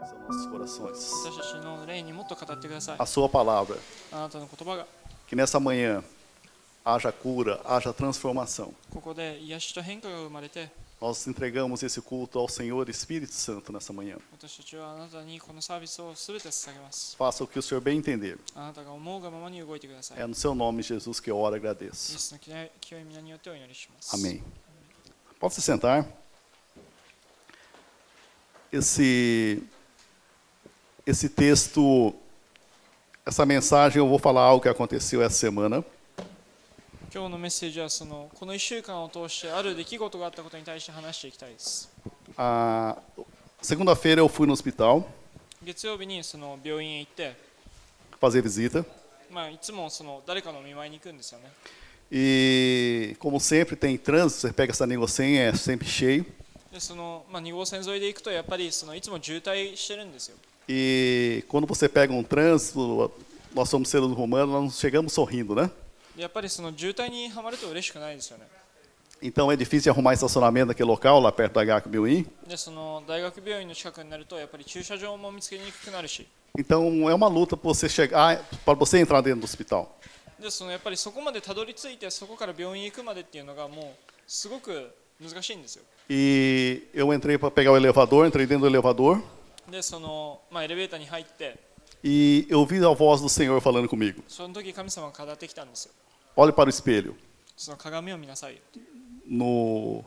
São nossos corações. 私たちの霊にもっと語ってください。 A sua palavra. あなたの言葉が Que nessa manhã haja cura, haja transformação. ここで癒しと変化が生まれて、 Nós entregamos esse culto ao Senhor Espírito Santo nessa manhã. 私たちはあなたにこのサービスをすべて捧げます。 Faça o que o Senhor bem entender. あなたが思うがままに動いてください。 É no seu nome, Jesus, que eu oro e イエ agradeço. スの清い皆によってお祈りします。 Amém. Pode se sentar. Esse texto, essa mensagem, eu vou falar algo que aconteceu essa semana. 今日のメッセージはこの1週間を通してある出来事があったことに対して話していきたいです。 Segunda-feira eu fui no hospital 月曜日に病院へ行って、 fazer visita. いつも誰かのお見舞いに行くんですよね。 E, como sempre, tem trânsito, você pega essa linha 100, é sempre cheio. で2号線沿いで行くとやっぱりいつも渋滞してるんですよ。 E quando você pega um trânsito, nós somos seres humanos, nós chegamos sorrindo, né? でやっぱり渋滞にはまると嬉しくないですよね。 Então é difícil de arrumar estacionamento naquele local, lá perto da HAC Biuim. で大学病院の近くになるとやっぱり駐車場も見つけにくくなるし、 Então é uma luta para você chegar, para você entrar dentro do hospital. でやっぱりそこまでたどり着いてそこから病院へ行くまでっていうのがもうすごく難しいんですよ。 E eu entrei para pegar o elevador, entrei dentro do elevador でエレベーターに入って、 e eu vi a voz do Senhor falando comigo. その時神様が語ってきたんですよ。 Olhe para o espelho. 鏡を見なさい。 No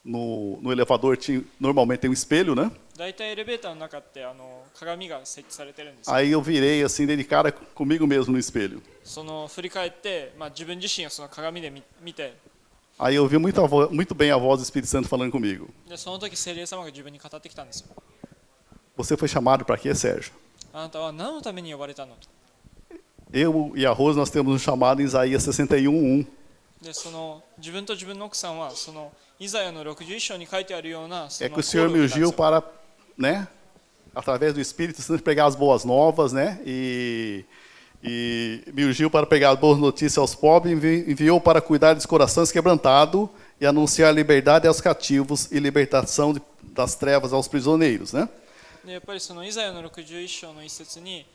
elevador normalmente tem um espelho, né? だいたいエレベーターの中って鏡が設置されてるんですよ。 Aí eu virei assim, dei de cara comigo mesmo no espelho. 振り返って、自分自身を鏡で見て、 Aí eu vi muito bem a voz do Espírito Santo falando comigo. でその時聖霊様が自分に語ってきたんですよ。 Você foi chamado para quê, Sérgio? あなたは何のために呼ばれたのと。 Eu e a Rose, nós temos um chamado em Isaías 61:1. で自分と自分の奥さんはイザヤの61章に書いてあるような É que o Senhor me ungiu para, né, através do Espírito Santo, pregar as boas novas, né? E me ungiu para pregar as boas notícias aos pobres, enviou para cuidar dos corações quebrantados e anunciar liberdade aos cativos e libertação das trevas aos prisioneiros, né? でやっぱりイザヤの61章の一節に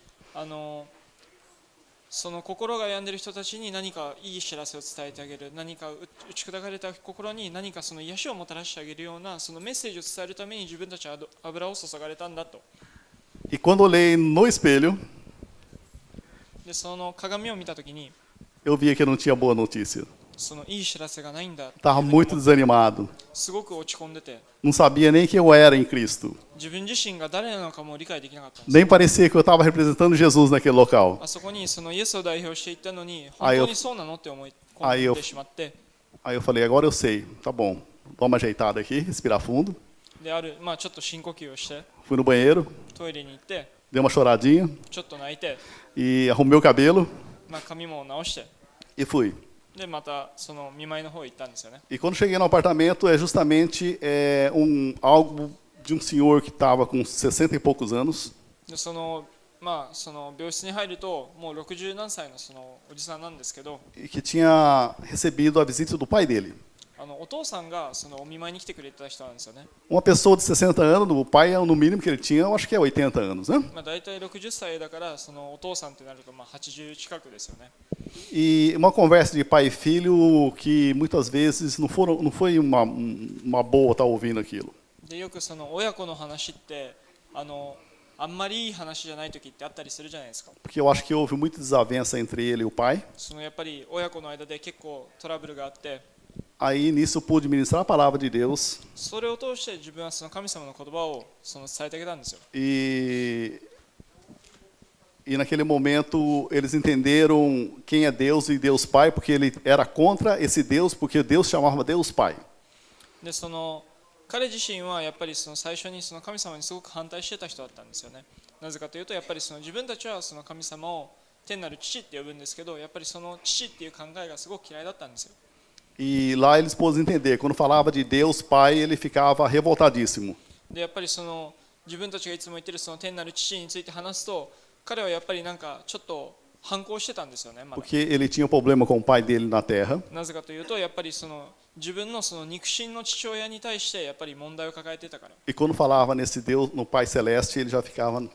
心が病んでいる人たちに何かいい知らせを伝えてあげる、何か打ち砕かれた心に何か癒しをもたらしてあげるようなメッセージを伝えるために自分たちは油を注がれたんだと。 E quando olhei no espelho, で鏡を見たときに eu via que eu não tinha boa notícia. いい知らせがないんだ。 Estava muito desanimado. すごく落ち込んでて、 Não sabia nem quem eu era em Cristo. 自分自身が誰なのかも理解できなかったんです。 Nem parecia que eu estava representando Jesus naquele local. あそこにイエスを代表していったのに本当にそうなのって思い込んでしまって、 Aí eu falei, agora eu sei, tá bom, dá uma ajeitada aqui, respirar fundo. でちょっと深呼吸をして Fui no banheiro, トイレに行って dei uma choradinha ちょっと泣いて、 e arrumei o cabelo 髪も直して e fui. でまた見舞いの方へ行ったんですよね。 E quando cheguei no apartamento, é justamente algo de um senhor que estava com 60 e poucos anos. で病室に入るともう60何歳のおじさんなんですけど、 E que tinha recebido a visita do pai dele. お父さんがお見舞いに来てくれた人なんですよね。 Uma pessoa de 60 anos, o pai, no mínimo que ele tinha, eu acho que é 80 anos, né? だいたい60歳だからお父さんってなると80近くですよね。 E uma conversa de pai e filho que muitas vezes não foi uma boa estar ouvindo aquilo. でよく親子の話ってあんまりいい話じゃない時ってあったりするじゃないですか。 Porque eu acho que houve muita desavença entre ele e o pai. やっぱり親子の間で結構トラブルがあって、 Aí nisso eu pude ministrar a palavra de Deus それを通して自分は神様の言葉を伝えてあげたんですよ。 e naquele momento eles entenderam quem é Deus e Deus Pai, porque ele era contra esse Deus, porque Deus chamava Deus Pai. で彼自身はやっぱり最初に神様にすごく反対してた人だったんですよね。なぜかというとやっぱり自分たちは神様を天なる父って呼ぶんですけど、やっぱり父っていう考えがすごく嫌いだったんですよ。 E lá eles pôs entender, quando falava de Deus Pai, ele ficava revoltadíssimo. でやっぱり自分たちがいつも言ってる天なる父について話すと、彼はやっぱりちょっと反抗してたんですよね。まだ Porque ele tinha um problema com o pai dele na terra. なぜかというとやっぱり自分のその肉親の父親に対してやっぱり問題を抱えてたから。 E quando falava nesse Deus, no Pai Celeste, ele já ficava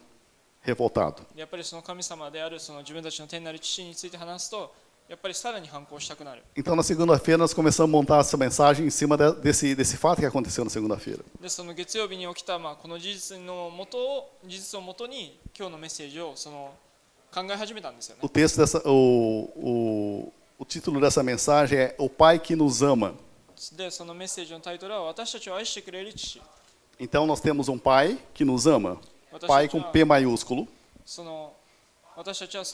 revoltado. やっぱりその神様であるその自分たちの天なる父について話すと、やっぱりさらに反抗したくなる。 Então, na segunda-feira, nós começamos a montar essa mensagem em cima desse fato que aconteceu na segunda-feira. で、その月曜日に起きたこの事実をもとに今日のメッセージを考え始めたんですよね。 O texto o título dessa mensagem é O Pai que nos ama. で、そのメッセージのタイトルは私たちを愛してくれる父。 Então, nós temos um Pai que nos ama. 私た Pai ち com は P maiúsculo. 私たちは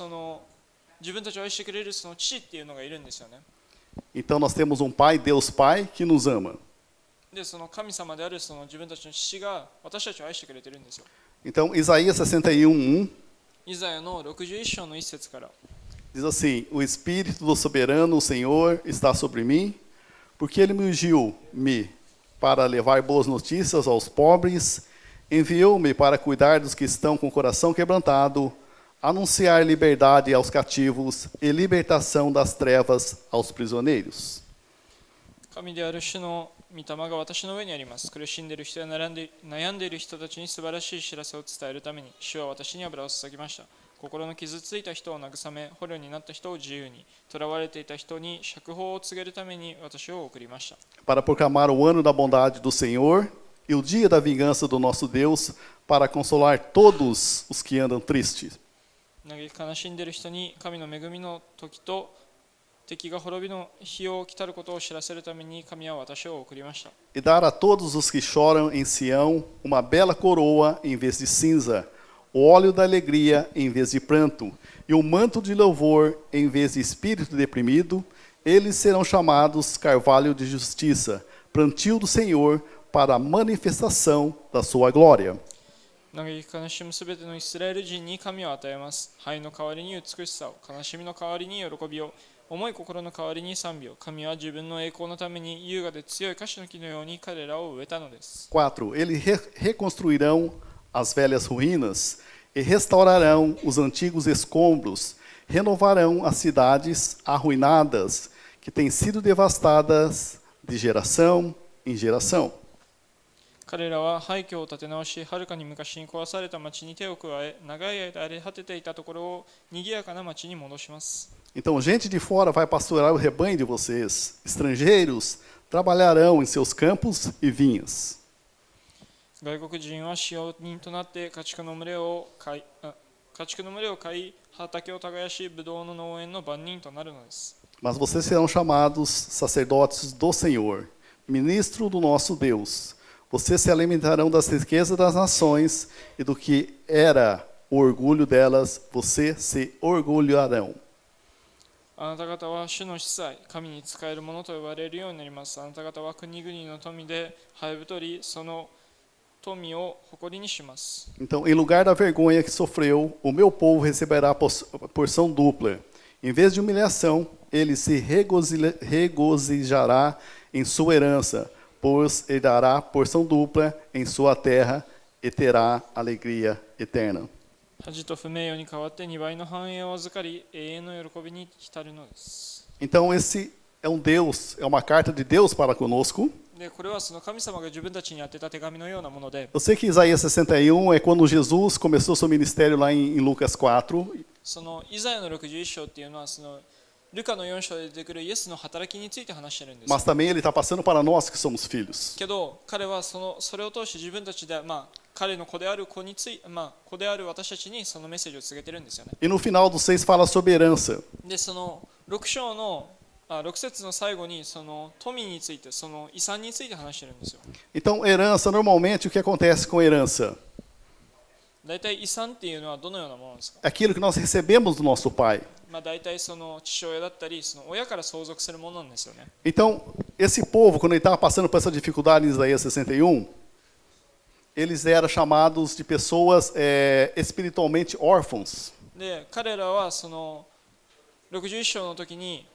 自分たちを愛してくれるその父っていうのがいるんですよね。 Então, nós temos um Pai, Deus Pai, que nos ama. で、その神様であるその自分たちの父が私たちを愛してくれてるんですよ。 Então, Isaías 61:1イザヤの61章の一節から。 diz assim: O Espírito do Soberano, o Senhor, está sobre mim, porque Ele me ungiu-me para levar boas notícias aos pobres, enviou-me para cuidar dos que estão com o coração quebrantado, anunciar liberdade aos cativos e libertação das trevas aos prisioneiros. 神である主の御霊が私の上にあります。苦しんでいる人や悩んでいる人たちに素晴らしい知らせを伝えるために、主は私に油を注ぎました。心の傷ついた人を慰め、捕虜になった人を自由に、囚われていた人に釈放を告げるために私を送りました。 Para proclamar o ano da bondade do Senhor e o dia da vingança do nosso Deus, para consolar todos os que andam tristes. 嘆き悲しんでいる人に神の恵みの時と敵が滅びの日を来たることを知らせるために神は私を送りました。 E dar a todos os que choram em Sião uma bela coroa em vez de cinza, o óleo da alegria em vez de pranto, e o manto de louvor em vez de espírito deprimido. Eles serão chamados carvalho de justiça, plantio do Senhor para a manifestação da sua glória. 嘆き悲しむすべてのイスラエル人に神を与えます。灰の代わりに美しさを、悲しみの代わりに喜びを、重い心の代わりに賛美を。神は自分の栄光のために優雅で強い樫の木のように彼らを植えたのです。 4. Eles reconstruirão as velhas ruínas e restaurarão os antigos escombros, renovarão as cidades arruinadas que têm sido devastadas de geração em geração. 彼らは廃墟を建て直し、はるかに昔に壊された町に手を加え、長い間荒れ果てていたところを賑やかな町に戻します。 Então, gente de fora vai pastorear o rebanho de vocês. Estrangeiros trabalharão em seus campos e vinhas. 外国人は使用人となって家畜の群れを飼い、畑を耕し、ブドウの農園の番人となるのです。 Mas vocês serão chamados sacerdotes do Senhor, ministro do nosso Deus. Vocês se alimentarão das riquezas das nações e do que era o orgulho delas, vocês se orgulharão. あなた方は主の司祭、神に仕える者と呼ばれるようになります。あなた方は国々の富で生え太り、その富を誇りにします。 Então, em lugar da vergonha que sofreu, o meu povo receberá porção dupla. Em vez de humilhação, ele se regozijará em sua herança, pois ele dará porção dupla em sua terra e terá alegria eterna. 恥と不名誉に代わって2倍の繁栄を預かり、永遠の喜びに浸るのです。 Então, esse é Deus, é uma carta de Deus para conosco. で、これはその神様が自分たちに宛てた手紙のようなもので、 Eu sei que Isaías 61 é quando Jesus começou seu ministério lá em Lucas 4. そのイザヤの61章っていうのはルカの4章で出てくるイエスの働きについて話してるんです。 Mas também ele está passando para nós que somos filhos. けど彼はそれを通して自分たちで、彼の子である子である私たちにそのメッセージを告げてるんですよね。 E no final do 6 fala sobre herança. で、その6節の最後にその富について、その遺産について話してるんですよ。 Então, herança, normalmente o que acontece com herança? 大体遺産っていうのはどのようなものですか？ Aquilo que nós recebemos do nosso pai. 大体その父親だったり、その親から相続するものなんですよね。 Então, esse povo, quando ele estava passando por essa dificuldade em Isaías 61, eles eram chamados de pessoas espiritualmente órfãos. で、彼らはその61章の時に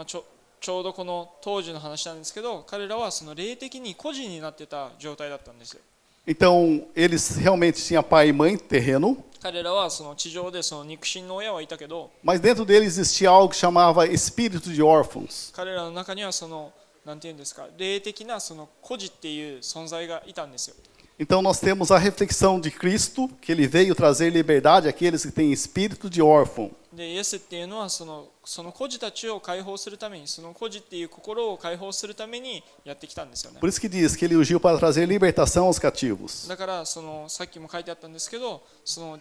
ちょうどこの当時の話なんですけど、彼らはその霊的に孤児になってた状態だったんですよ。 Então, eles realmente tinham pai e mãe terreno, 彼らはその地上でその肉親の親はいたけど、 mas dentro deles existia algo que chamava espírito de órfãos. 彼らの中にはそのなんていうんですか、霊的なその孤児っていう存在がいたんですよ。 Então nós temos a reflexão de Cristo, que ele veio trazer liberdade àqueles que têm espírito de órfão. でイエスっていうのはその孤児たちを解放するために、その孤児っていう心を解放するためにやってきたんですよね。 Por isso que diz que ele ungiu para trazer libertação aos cativos. だからさっきも書いてあったんですけど、その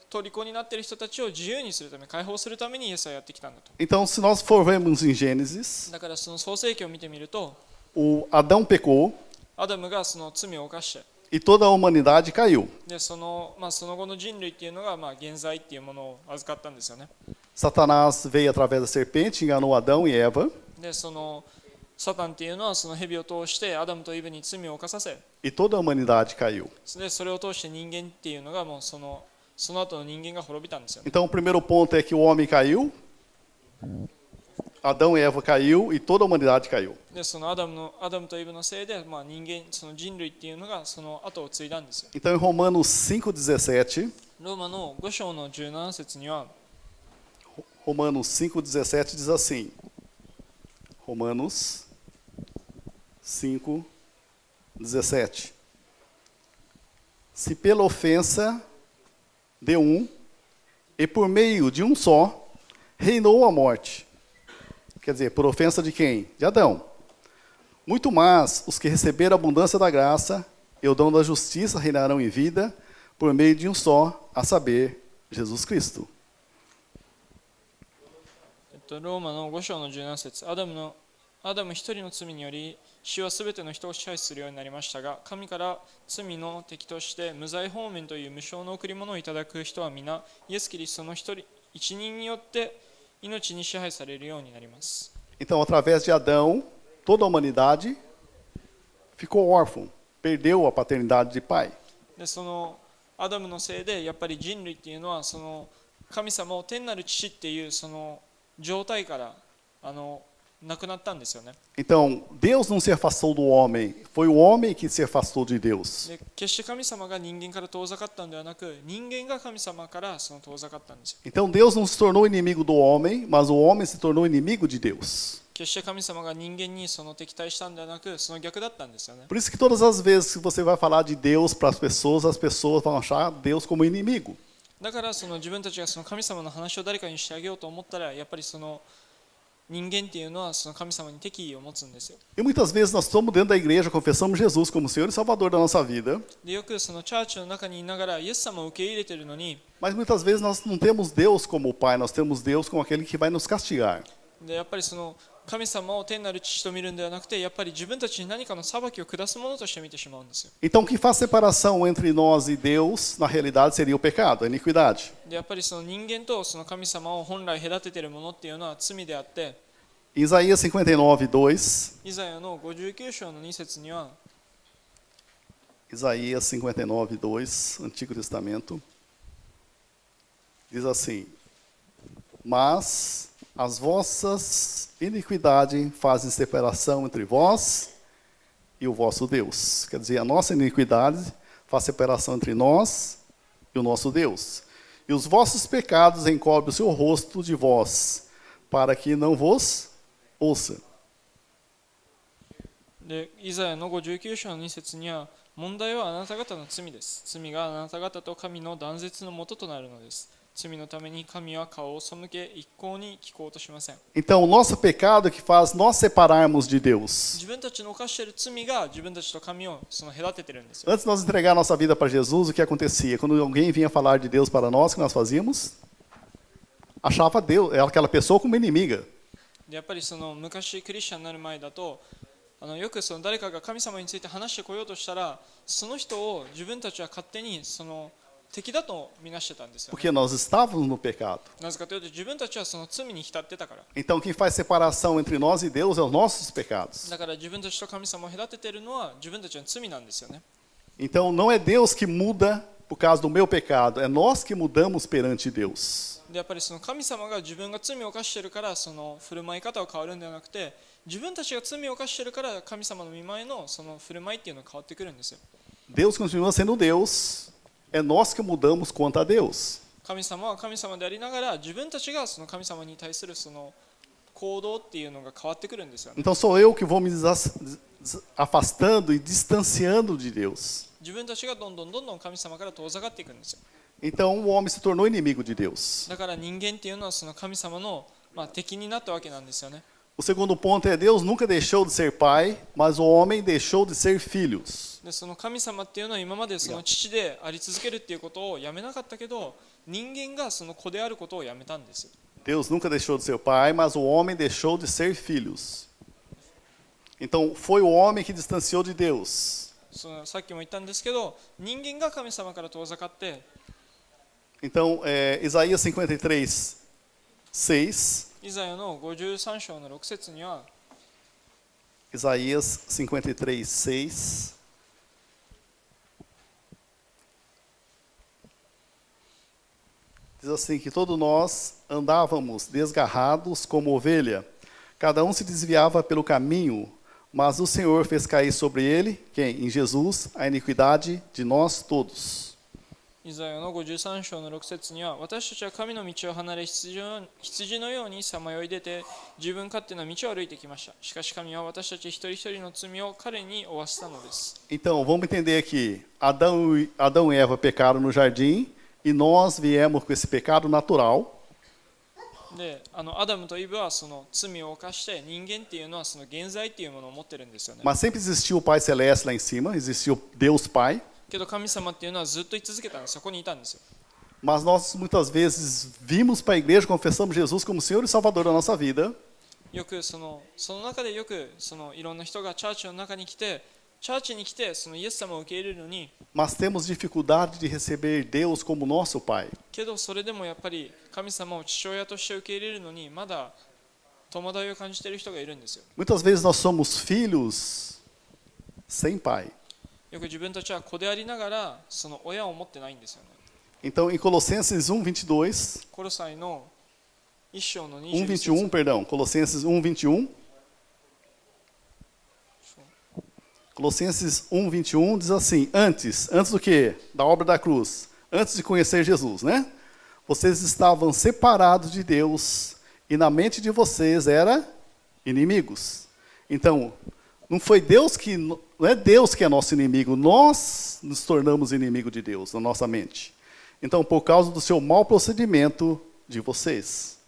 虜になっている人たちを自由にするため、解放するためにイエスはやってきたんだと。 Então, se nós for vermos em Gênesis, だからその創世記を見てみると、 o Adão pecou アダムがその罪を犯して、 e toda a humanidade caiu. でその後の人類っていうのが現在っていうものを預かったんですよね。 Satanás veio através da serpente, enganou Adão e Eva, でサタンっていうのはその蛇を通してアダムとイブに罪を犯させ、 e toda a humanidade caiu. でそれを通して人間っていうのがもうその後の人間が滅びたんですよね。 Então, o primeiro ponto é que o homem caiu, Adão e Eva caiu e toda a humanidade caiu. でそのアダムとイブのせいで、人間その人類っていうのがその後を継いだんですよ。 Então, em Romanos 5:17, ローマの5章の17節には、 Romanos 5:17 diz assim. Romanos 5:17. Se pela ofensa de um e por meio de um só reinou a morte. Quer dizer, por ofensa de quem? De Adão. Muito mais os que receberam a abundância da graça e o dom da justiça reinarão em vida por meio de um só, a saber, Jesus Cristo. ローマの5章の17節、アダム一人の罪により死はすべての人を支配するようになりましたが、神から罪の敵として無罪放免という無償の贈り物をいただく人は皆イエス・キリストの一人によって命に支配されるようになります。 Então, através de Adão, toda a humanidade ficou órfã, perdeu a paternidade de pai. でアダムのせいでやっぱり人類っていうのは神様を天なる父っていう状態からなくなったんですよね。 Então, Deus não se afastou do homem, foi o homem que se afastou de Deus. で決して神様が人間から遠ざかったのではなく、人間が神様から遠ざかったんですよ。 Então, Deus não se tornou inimigo do homem, mas o homem se tornou inimigo de Deus. 決して神様が人間に敵対したんではなく、その逆だったんですよね。 Por isso que todas as vezes que você vai falar de Deus para as pessoas vão achar Deus como inimigo. だから自分たちが神様の話を誰かにしてあげようと思ったら、やっぱり人間っていうのは神様に敵意を持つんですよ。 E muitas vezes nós estamos dentro da igreja, confessamos Jesus como Senhor e Salvador da nossa vida, でよくチャーチの中にいながらイエス様を受け入れてるのに、 mas muitas vezes nós não temos Deus como o Pai, nós temos Deus como aquele que vai nos castigar. でやっぱり神様を天なる父と見るんではなくて、やっぱり自分たちに何かの裁きを下すものとして見てしまうんですよ。 Então, o que faz separação entre nós e Deus, na realidade, seria o pecado, a iniquidade. でやっぱり人間と神様を本来隔てているものっていうのは罪であって、 Isaías 59:2. イザヤの59章の2節には、 Isaías 59:2, Antigo Testamento, diz assim: Mas as vossas iniquidades fazem separação entre vós e o vosso Deus. Quer dizer, a nossa iniquidade faz separação entre nós e o nosso Deus. E os vossos pecados encobrem o seu rosto de vós, para que não vos ouça. でイザヤの59章の2節には、問題はあなた方の罪です。罪があなた方と神の断絶のもととなるのです。罪のために神は顔を背け、一向に聞こうとしません。 Então, o nosso pecado é que faz nós separarmos de Deus. 自分たちの犯している罪が自分たちと神を隔ててるんですよ。 Antes de nós entregar nossa vida para Jesus, o que acontecia? Quando alguém vinha falar de Deus para nós, o que nós fazíamos? Achava Deus, aquela pessoa como inimiga. でやっぱり昔クリスチャンになる前だと、よく誰かが神様について話してこようとしたら、その人を自分たちは勝手に敵だと見なしてたんですよ、ね。 Porque nós estávamos no pecado. なぜかというと、自分たちは罪に浸ってたから。 Então, quem faz separação entre nós e Deus é os nossos pecados. だから自分たちと神様を隔てているのは自分たちの罪なんですよね。 Então, não é Deus que muda por causa do meu pecado, é nós que mudamos perante Deus. でやっぱり神様が自分が罪を犯しているから振る舞い方が変わるんではなくて、自分たちが罪を犯しているから神様の御前の振る舞いっていうのが変わってくるんですよ。 Deus continua sendo Deus, é nós que mudamos quanto a Deus. 神様は神様でありながら、自分たちが神様に対する行動っていうのが変わってくるんですよね。 Então sou eu que vou me afastando e distanciando de Deus. 自分たちがどんどん神様から遠ざかっていくんですよ。 Então o homem se tornou inimigo de Deus. だから人間っていうのはその神様の、敵になったわけなんですよね。 O segundo ponto é Deus nunca deixou de ser pai, mas o homem deixou de ser filhos. でその神様っていうのは今までその父であり続けるっていうことをやめなかったけど、人間がその子であることをやめたんですよ。 Deus nunca deixou de ser pai, mas o homem deixou de ser filhos. Então foi o homem que distanciou de Deus. そのさっきも言ったんですけど、人間が神様から遠ざかって、 Então Isaías 53, 6. イザヤの53章の6節には、 Isaías 53, 6. Diz assim que todos nós andávamos desgarrados como ovelha, cada um se desviava pelo caminho, mas o Senhor fez cair sobre ele, quem? Em Jesus, a iniquidade de nós todos. イザヤの53章の6節には、私たちは神の道を離れ羊のようにさまよい出て自分勝手な道を歩いてきました。しかし神は私たち一人一人の罪を彼に負わせたのです。 Então, vamos entender que Adão e Eva pecaram no jardim e nós viemos com esse pecado natural. で、アダムとイブはその罪を犯して人間っていうのはその現在っていうものを持ってるんですよね。 Mas sempre existiu o Pai Celeste lá em cima, existiu Deus Pai. けど神様っていうのはずっと居続けたんです。そこにいたんですよ。 Mas nós muitas vezes vimos para a igreja, confessamos Jesus como Senhor e Salvador da nossa vida. よくその中でよくいろんな人がチャーチの中に来て、チャーチに来てそのイエス様を受け入れるのに、 Mas temos dificuldade de receber Deus como nosso Pai. けどそれでもやっぱり神様を父親として受け入れるのにまだ戸惑いを感じている人がいるんですよ。 Muitas vezes nós somos filhos sem pai. よく自分たちは子でありながらその親を持ってないんですよね。 Então, em Colossenses 1:22, コロサイの1章の21 1:21, perdão, Colossenses 1:21. Colossenses 1:21 diz assim: antes do que? Da obra da cruz, antes de conhecer Jesus, né? Vocês estavam separados de Deus e na mente de vocês eram inimigos. Então, não é Deus que é nosso inimigo, nós nos tornamos inimigo de Deus na nossa mente. Então, por causa do seu mau procedimento de vocês.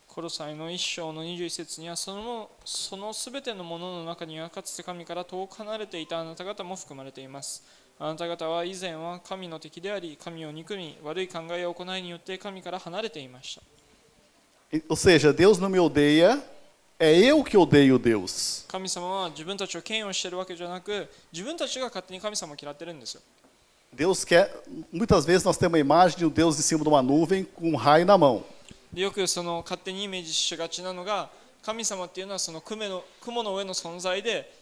コロサイの1章の21節にはそのすべてのものの中にはかつて神から遠く離れていたあなた方も含まれています。あなた方は以前は神の敵であり、神を憎み、悪い考えや行いによって神から離れていました。 Ou seja, Deus não me odeia, é eu que odeio Deus. 神様は自分たちを嫌悪しているわけじゃなく、自分たちが勝手に神様を嫌ってるんですよ。 Deus quer, muitas vezes nós temos uma imagem de um Deus em cima de uma nuvem com um raio na mão. でよく勝手にイメージしがちなのが、神様っていうのはその雲の上の存在で、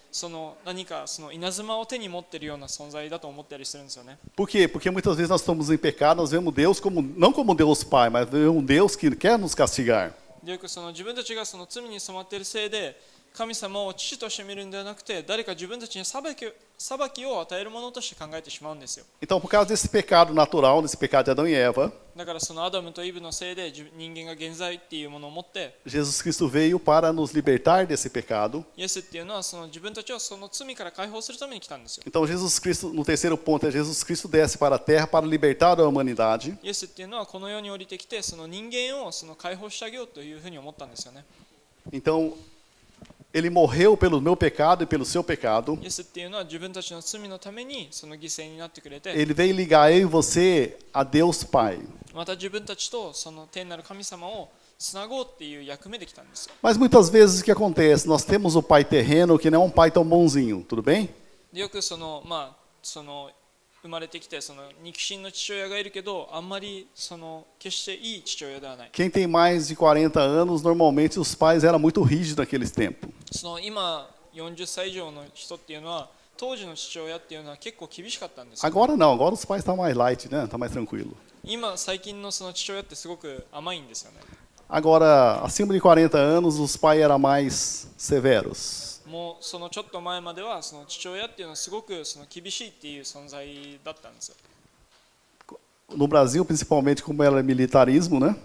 何か稲妻を手に持っているような存在だと思ったりするんですよね。 Por quê? Porque muitas vezes nós estamos em pecado, nós vemos Deus não como Deus Pai, mas vemos um Deus que quer nos castigar. でよく自分たちが罪に染まっているせいで、神様を父として見るんではなくて、誰か自分たちに裁きを与えるものとして考えてしまうんですよ。 Então, por causa desse pecado natural, desse pecado de Adão e Eva, だからアダムとイブのせいで人間が現在っていうものを持って、 Jesus Cristo veio para nos libertar desse pecado. イエスっていうのは自分たちをその罪から解放するために来たんですよ。 Então, Jesus Cristo, no terceiro ponto, é Jesus Cristo desce para a terra para libertar a humanidade. イエスっていうのはこの世に降りてきて、人間を解放してあげようというふうに思ったんですよね。 Então, ele morreu pelo meu pecado e pelo seu pecado. イエスっていうのは自分たちの罪のために犠牲になってくれて、 Ele veio ligar eu e você a Deus Pai. また自分たちと天なる神様をつなごうっていう役目できたんですよ。 Mas muitas vezes o que acontece? Nós temos o pai terreno que não é um pai tão bonzinho, tudo bem? でよく生まれてきて肉親の父親がいるけど、あんまり決していい父親ではない。 Quem tem mais de 40 anos, normalmente os pais eram muito rígidos naqueles tempos. 今40歳以上の人っていうのは、当時の父親っていうのは結構厳しかったんですよ。 Agora não, agora os pais estão mais light, né? Tá mais tranquilo. 今最近の父親ってすごく甘いんですよね。 Agora, acima de 40 anos, os pais eram mais severos. もうちょっと前までは父親っていうのはすごく厳しいっていう存在だったんですよ。 No Brasil, principalmente como era militarismo, né?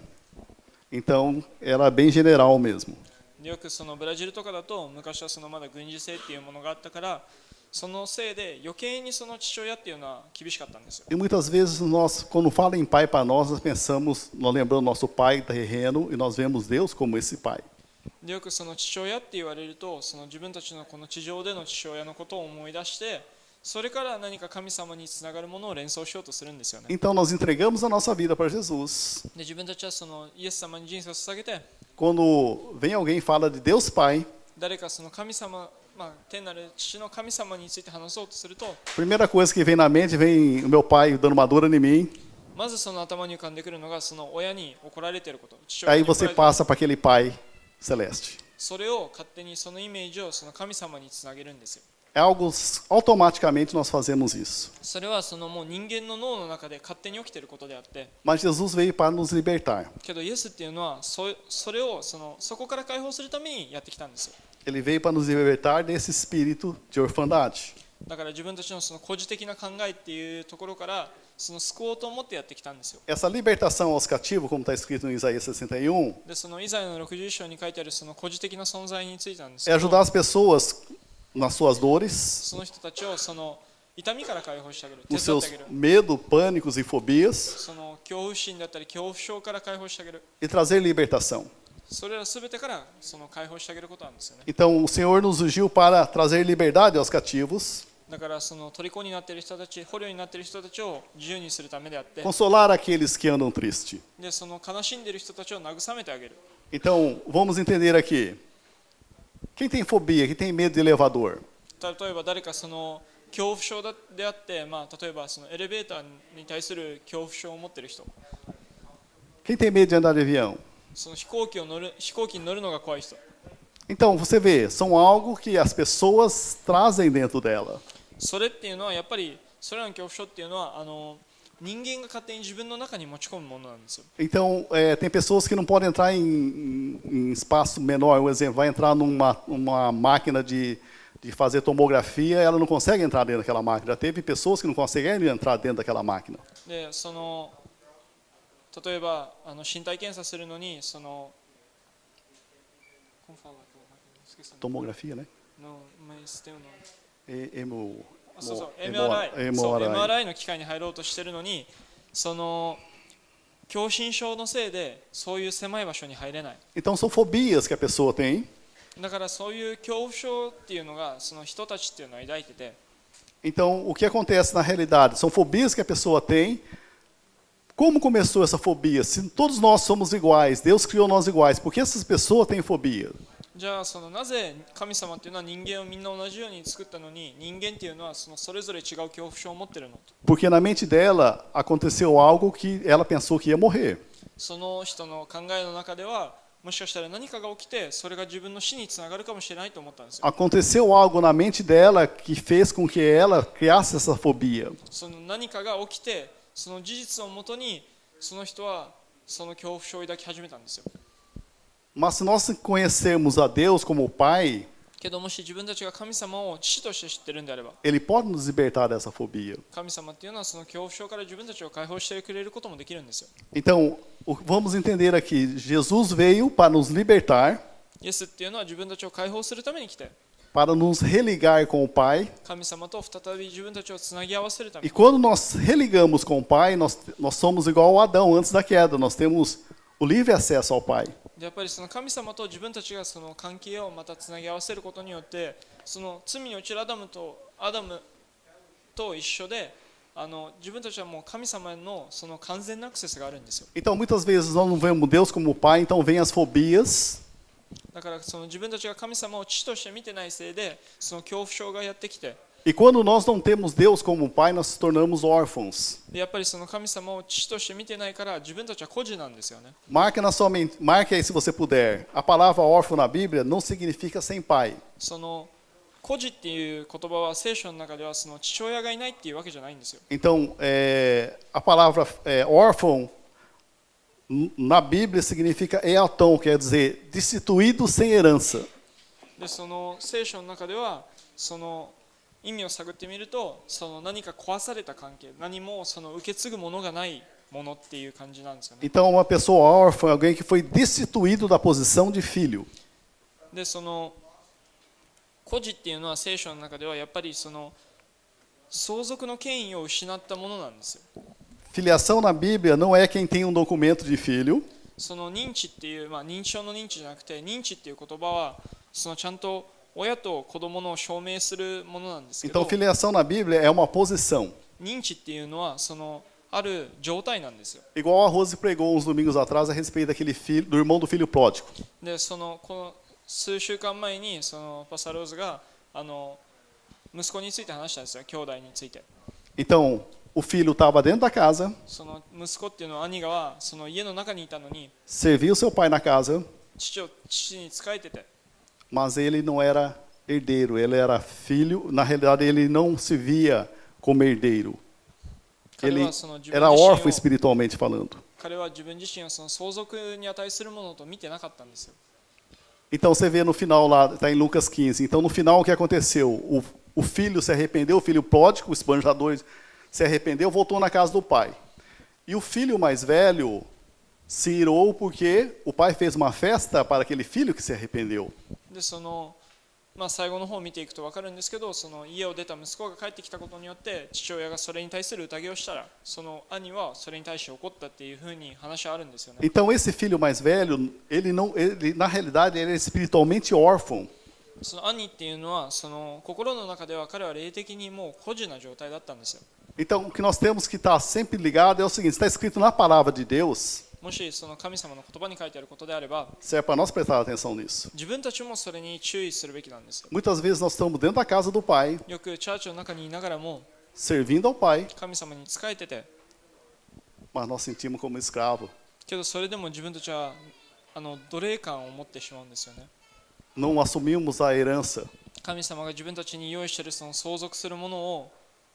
Então, era bem general mesmo. でよくそのブラジルとかだと昔はそのまだ軍事制っていうものがあったからそのせいで余計にその父親っていうのは厳しかったんですよ。 E muitas vezes nós, quando fala em pai para nós pensamos, nós lembramos nosso pai terreno e nós vemos Deus como esse pai. でよくその父親って言われるとその自分たちのこの地上での父親のことを思い出してそれから何か神様につながるものを連想しようとするんですよね。 Então nós entregamos a nossa vida para Jesus. で自分たちはそのイエス様に人生を捧げて Quando vem alguém e fala de Deus Pai, 誰かその神様、天なる父の神様について話そうとすると primeira coisa que vem na mente vem o meu pai dando uma dura em mim. まずその頭に浮かんでくるのがその親に怒られていること、父親 Aí に怒ら você れていること passa para aquele pai celeste. それを勝手にそのイメージをその神様につなげるんですよ。 É algo, automaticamente nós fazemos isso. それはそのもう人間の脳の中で勝手に起きていることであって、 Mas Jesus veio para nos libertar. けどイエスっていうのはそれをそこから解放するためにやってきたんですよ。 Ele veio para nos libertar desse espírito de orfandade. だから自分たちのその個人的な考えっていうところからその救おうと思ってやってきたんですよ。 Essa libertação aos cativos, como está escrito em Isaías 61, でそのイザヤの61章に書いてあるその個人的な存在についてなんです é けど、 ajudar as pessoas nas suas dores, その人たちをその痛みから解放してあげる、手 nos 伝って seus あげる、 medos, pânicos e fobias, その恐怖心だったり恐怖症から解放してあげる、 e trazer libertação. それらすべてからその解放してあげることなんですよね。 Então, o Senhor nos ungiu para trazer liberdade aos cativos, だからその虜になっている人たち、捕虜になっている人たちを自由にするためであって、 consolar aqueles que andam tristes. でその悲しんでいる人たちを慰めてあげる。 Então, vamos entender aqui. Quem tem fobia, quem tem medo de elevador? 例えば誰かその恐怖症であって、例えばそのエレベーターに対する恐怖症を持っている人、 Quem tem medo de andar de avião? その飛行機に乗るのが怖い人、 Então, você vê, são algo que as pessoas trazem dentro dela. それっていうのはやっぱりそれらの恐怖症っていうのは人間が勝手に自分の中に持ち込むものなんですよ。 Então, tem pessoas que não podem entrar em espaço menor. Um exemplo, vai entrar numa máquina de fazer tomografia, ela não consegue entrar dentro daquela máquina. Já teve pessoas que não conseguem entrar dentro daquela máquina. でその例えば身体検査するのにその Tomografia, né? No, mas tem um nome. Emo, そうそう MRI. MRI の機械に入ろうとしてるのにその狭心症のせいでそういう狭い場所に入れない。 Então, são fobias que a pessoa tem. だからそういう恐怖症っていうのがその人たちっていうのは抱いてて、 Então, o que acontece na realidade? São fobias que a pessoa tem. Como começou essa fobia? Se todos nós somos iguais, Deus criou nós iguais, por que essas pessoas têm fobia? じゃあそのなぜ神様っていうのは人間をみんな同じように作ったのに人間っていうのはそれぞれ違う恐怖症を持ってるのと。 Porque na mente dela aconteceu algo que ela pensou que ia morrer. その人の考えの中ではもしかしたら何かが起きてそれが自分の死につながるかもしれないと思ったんですよ。 Aconteceu algo na mente dela que fez com que ela criasse essa fobia. その何かが起きてその事実をもとにその人はその恐怖症を抱き始めたんですよ。 Mas se nós conhecermos a Deus como o Pai, けどもし自分たちが神様を父として知ってるんであれば Ele pode nos libertar dessa fobia. 神様っていうのはその恐怖症から自分たちを解放してくれることもできるんですよ。 Então, vamos entender aqui, Jesus veio para nos libertar, イエスっていうのは自分たちを解放するために来て para nos religar com o Pai. 神様と再び自分たちをつなぎ合わせるため E に quando nós religamos com o Pai, nós somos igual ao Adão antes da queda. Nós temos o livre acesso ao Pai. でやっぱりその神様と自分たちがその関係をまたつなぎ合わせることによってその罪に落ちるアダムと一緒で自分たちはもう神様へのその完全なアクセスがあるんですよ。 Então, muitas vezes nós não vemos Deus como o Pai, então vem as fobias. だからその自分たちが神様を父として見てないせいでその恐怖症がやってきて E quando nós não temos Deus como Pai, nós nos tornamos órfãos. でやっぱりその神様を父として見てないから自分たちは孤児なんですよね。 Marque na sua mente, marque aí se você puder. A palavra órfão na Bíblia não significa sem pai. その孤児っていう言葉は聖書の中ではその父親がいないっていうわけじゃないんですよ。 Então, a palavra órfão na Bíblia significa eaton, quer dizer destituído sem herança. でその聖書の中ではその意味を探ってみるとその何か壊された関係、何もその受け継ぐものがないものっていう感じなんですよね。 Então, uma pessoa órfã é alguém que foi destituído da posição de filho. でその孤児っていうのは聖書の中ではやっぱりその相続の権威を失ったものなんですよ。 Filiação na Bíblia não é quem tem um documento de filho, その認知っていう、認知症の認知じゃなくて認知っていう言葉はそのちゃんと親と子供の証明するものなんですけ então ど、 filiação na Bíblia é uma posição. 認知っていうのはそのある状態なんですよ。 Igual a Rose pregou uns domingos atrás a respeito daquele filho, do irmão do filho pródigo. でそのこの数週間前にそのパサローズが息子について話したんですよ、兄弟について。 Então, o filho estava dentro da casa, その息子っていうのは兄がはその家の中にいたのに servia o seu pai na casa, 父に仕えてて、 mas ele não era herdeiro, ele era filho. Na realidade, ele não se via como herdeiro. 彼 Ele はその自分 era 自身 órfão を espiritualmente falando. 彼は自分自身をその相続に値するものと見てなかったんですよ。 Então você vê no final lá, está em Lucas 15. Então no final o que aconteceu? O filho se arrependeu, o filho pródigo, o esbanjador se arrependeu, voltou na casa do pai. E o filho mais velho se irou porque o pai fez uma festa para aquele filho que se arrependeu. でその最後の方を見ていくと分かるんですけど、その家を出た息子が帰ってきたことによって父親がそれに対する宴をしたら、その兄はそれに対して怒ったっていうふうに話はあるんですよね。 Então esse filho mais velho, ele na realidade ele é espiritualmente órfão. その兄っていうのはその心の中では彼は霊的にもう孤児な状態だったんですよ。 Então o que nós temos que estar sempre ligado é o seguinte: está escrito na palavra de Deus, もしその神様の言葉に書いてあることであれば、 serve para nós prestar atenção nisso. 自分たちもそれに注意するべきなんですよ。 Muitas vezes nós estamos dentro da casa do pai, よくチャーチの中にいながらも servindo ao pai, 神様に仕えてて、 mas nós sentimos como escravo. けどそれでも自分たちは奴隷感を持ってしまうんですよね。 Não assumimos a herança, 神様が自分たちに用意しているその相続するものを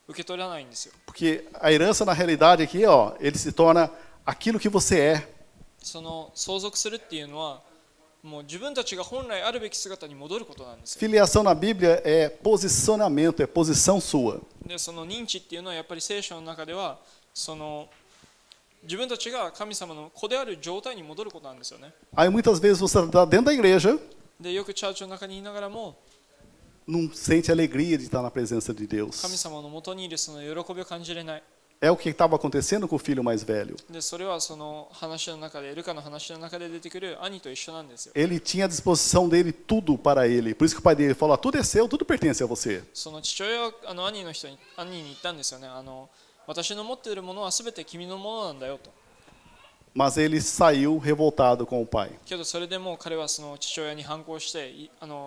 受け取らないんですよ。 porque a herança na realidade aqui, ó, ele se torna aquilo que você é. その相続するっていうのはもう自分たちが本来あるべき姿に戻ることなんですよ。 Filiação na Bíblia é posicionamento, é posição sua. でその認知っていうのはやっぱり聖書の中ではその自分たちが神様の子である状態に戻ることなんですよね。 Aí muitas vezes você está dentro da igreja, でよくチャーチの中にいながらも não sente alegria de estar na presença de Deus. 神様のもとにいるその喜びを感じれない。 É o que estava acontecendo com o filho mais velho. でそれはその話の中でルカの話の中で出てくる兄と一緒なんですよ。 Ele tinha à disposição dele tudo para ele. Por isso que o pai dele falou: tudo é seu, tudo pertence a você. その父親は兄に言ったんですよね。私の持っているものは全て君のものなんだよと。 Mas ele saiu revoltado com o pai. けどそれでもう彼はその父親に反抗して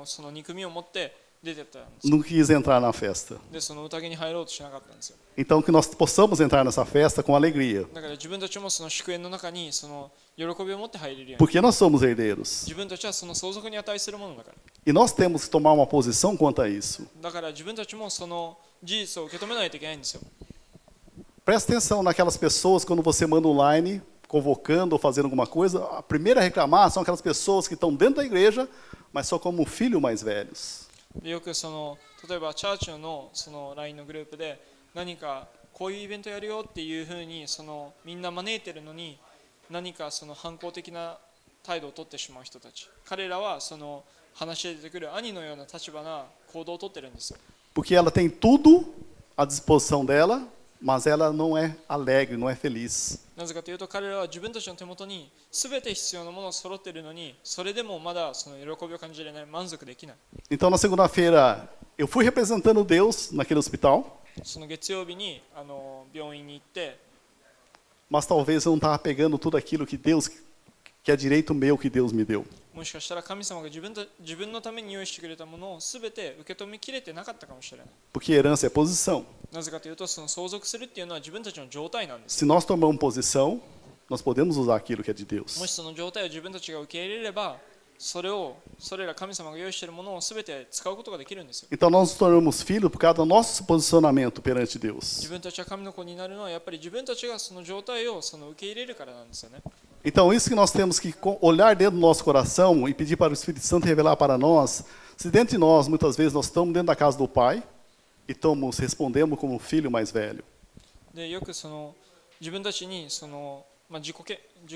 その憎みを持って出てったんですよ。 Não quis entrar na festa. でその宴に入ろうとしなかったんですよ。 Então que nós possamos entrar nessa festa com alegria. だから自分たちもその祝宴の中にその喜びを持って入れるように。 Porque nós somos herdeiros. 自分たちはその相続に値するものだから。 E nós temos que tomar uma posição quanto a isso. だから自分たちもその事実を受け止めないといけないんですよ。 Presta atenção naquelas pessoas quando você manda online, convocando ou fazendo alguma coisa. A primeira a reclamar são aquelas pessoas que estão dentro da igreja, mas só como filhos mais velhos. でよくその例えばチャーチのその LINE のグループで何かこういうイベントやるよっていうふうにそのみんな招いてるのに何かその反抗的な態度を取ってしまう人たち、彼らはその話で出てくる兄のような立場な行動を取ってるんですよ。 Porque ela tem tudo à disposição dela, mas ela não é alegre, não é feliz. なぜかというと彼らは自分たちの手元に全て必要なものを揃っているのにそれでもまだその喜びを感じれない、満足できない。 Então na segunda-feira eu fui representando Deus naquele hospital, その月曜日に病院に行って、 mas talvez eu não estava pegando tudo aquilo que Deus, que é direito meu que Deus me deu. もしかしたら神様が自分のために用意してくれたものを全て受け止めきれてなかったかもしれない。 Porque herança é posição. なぜかというとその相続するっていうのは自分たちの状態なんです。 Se nós tomamos posição, nós podemos usar aquilo que é de もし Deus. その状態を自分たちが受け入れればそれら神様が用意しているものを全て使うことができるんですよ。 Então nós nos tornamos filhos por causa do nosso posicionamento perante Deus. 自分たちは神の子になるのはやっぱり自分たちがその状態をその受け入れるからなんですよね。 Então isso que nós temos que olhar dentro do nosso coração e pedir para o Espírito Santo revelar para nós, se dentro de nós muitas vezes nós estamos dentro da casa do Pai e respondemos como filho mais velho. でよくその自分たちにその、自己